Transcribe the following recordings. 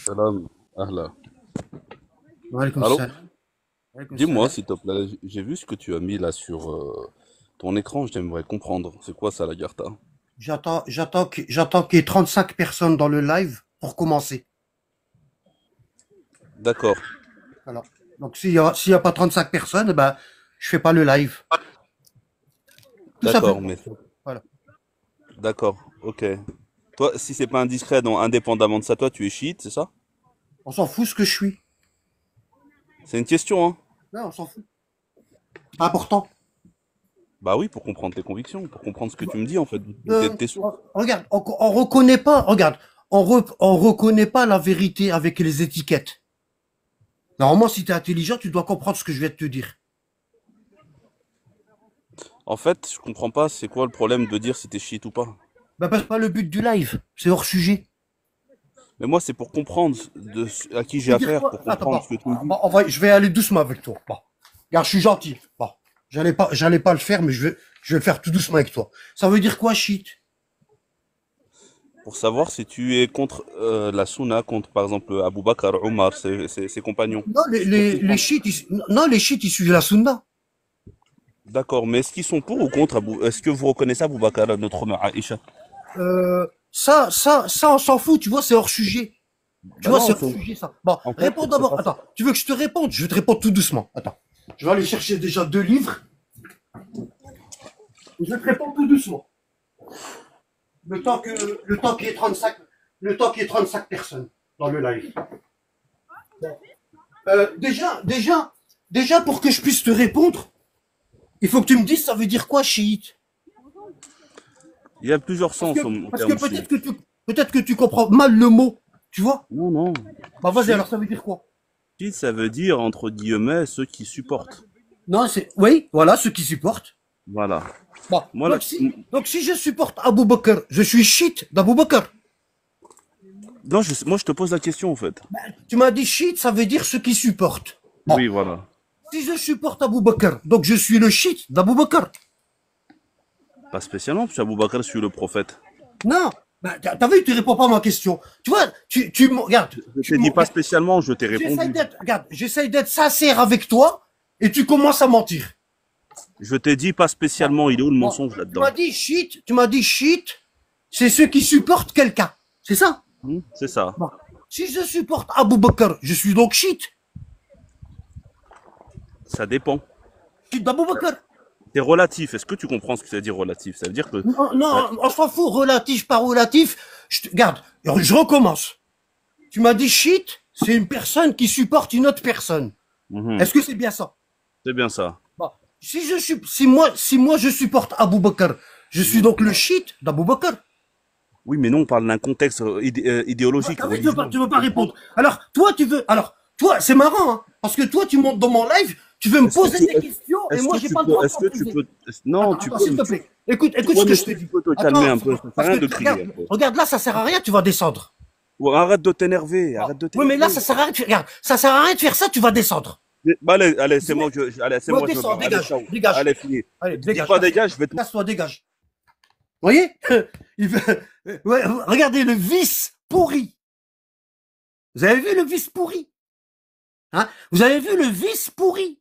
Salam, ahla. Walaikum Allô? salam. Walaikum Dis-moi, salam. s'il te plaît, j'ai vu ce que tu as mis là sur ton écran, j'aimerais comprendre. C'est quoi ça, la Garta? J'attends qu'il y ait 35 personnes dans le live pour commencer. D'accord, Voilà. Donc s'il y a pas 35 personnes, eh ben, je fais pas le live. Tout d'accord, simplement. mais Voilà. d'accord, ok. Toi, si c'est pas indiscret, donc indépendamment de ça, toi, tu es chiite, c'est ça? On s'en fout ce que je suis. C'est une question, hein? Non, on s'en fout. C'est pas important. Bah oui, pour comprendre tes convictions, pour comprendre ce Tu que tu vois, me dis, en fait, de tes sources. regarde, on reconnaît pas, regarde, on reconnaît pas la vérité avec les étiquettes. Normalement, si tu es intelligent, tu dois comprendre ce que je viens de te dire. En fait, je comprends pas, c'est quoi le problème de dire si t'es chiite ou pas? Ben, c'est pas le but du live. C'est hors sujet. Mais moi, c'est pour comprendre à qui j'ai Te dire affaire, quoi? pour Attends, comprendre bon, ce que tu me dis. bon, je vais aller doucement avec toi. Bon. Regarde, je suis gentil. Bon. J'allais pas le faire, mais je vais le faire tout doucement avec toi. Ça veut dire quoi, shit? Pour savoir si tu es contre la Sunna, contre par exemple Abu Bakr, Omar, ses compagnons. Non, C'est pour les comprendre. shit, non, les shit, ils suivent la sunna. D'accord, mais est-ce qu'ils sont pour ou contre Est-ce que vous reconnaissez Abu Bakr, notre mère Aïcha? Ça, on s'en fout, tu vois, c'est hors sujet. Tu Ben vois, non, c'est hors sujet, ça. Bon, en fait, réponds c'est d'abord. pas ça. Attends, tu veux que je te réponde? Je vais te répondre tout doucement. Attends. Je vais aller chercher déjà 2 livres. Et je vais te répondre tout doucement. Le temps qu'il y ait 35, le temps qu'il y ait 35 personnes dans le live. Déjà, pour que je puisse te répondre, il faut que tu me dises ça veut dire quoi chiite. Il y a plusieurs Parce que, sens au parce que terme chiite. peut-être que tu comprends mal le mot, tu vois. Non, non. Bah vas-y, alors Chiite, ça veut dire quoi? chiite, ça veut dire, entre guillemets, ceux qui supportent. Non, oui, voilà, ceux qui supportent. Voilà. Bon, Moi, là, donc si je supporte Abu Bakr, je suis chiite d'Abu Bakr. non, moi, je te pose la question, en fait. Tu m'as dit chiite, ça veut dire ceux qui supportent. Bon, Oui, voilà. si je supporte Abu Bakr, donc je suis le chiite d'Abu Bakr. Pas spécialement, parce qu'Abu Bakr suit le prophète. Non, bah, t'as vu, tu réponds pas à ma question. Tu vois, regarde, Je t'ai dit pas spécialement, je t'ai répondu. j'essaye d'être sincère avec toi et tu commences à mentir. Je t'ai dit pas Bon, spécialement, il est où le bon, mensonge là-dedans? tu m'as dit shit, c'est ceux qui supportent quelqu'un. C'est ça? C'est ça. Bon. Si je supporte Abu Bakr, je suis donc shit. Ça dépend. Shit d'Abu Bakr. C'est relatif. Est-ce que tu comprends ce que ça veut dire relatif? Ça veut dire que Non, ça- non, on s'en fout, relatif, pas relatif. Regarde, je recommence. Tu m'as dit shit, c'est une personne qui supporte une autre personne. Mhm. Est-ce que c'est bien ça? C'est bien ça. Bon. Si moi je supporte Abu Bakr, je suis donc le shit d'Abu Bakr. Oui, mais non, on parle d'un contexte idéologique, T'as vu, religieux. tu veux pas répondre. Toi, c'est marrant, hein, parce que toi, tu montes dans mon live, tu veux me Est-ce que poser tu, des questions et est-ce moi, que j'ai tu pas le peux, droit de est-ce t'en que tu poser. peux, non, tu Attends, peux, s'il te plaît. Écoute ouais, ce que mais je te si tu dis. peux te calmer Attends, un peu, ça sert à parce rien que de crier après. regarde là, ça sert à rien, tu vas descendre. Ouais, arrête de t'énerver, Bon. arrête de Oui, mais là, t'énerver. regarde, ça sert à rien de faire ça, tu vas descendre. Bah, allez, allez, Je vais, allez, c'est ouais, moi, je me descends, barre. Allez, dégage, ciao. dégage. Allez, fini. Allez, Dis dégage, pas dégage, je vais te. casse-toi, dégage. Vous voyez? Ouais, regardez le vice pourri. Vous avez vu le vice pourri? Hein? Vous avez vu le vice pourri?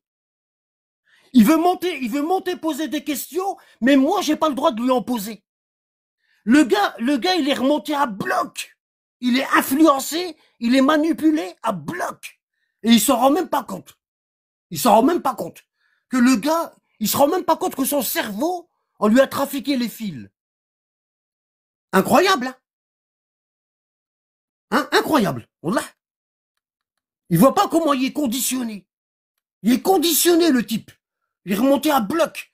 Il veut monter poser des questions, mais moi, j'ai pas le droit de lui en poser. Le gars, il est remonté à bloc. Il est influencé, il est manipulé à bloc. Et il s'en rend même pas compte. Il s'en rend même pas compte. Que le gars, il se rend même pas compte que son cerveau, on lui a trafiqué les fils. Incroyable, hein? Hein? Incroyable. Wallah. Il voit pas comment il est conditionné. Il est conditionné, le type. Il est remonté à bloc.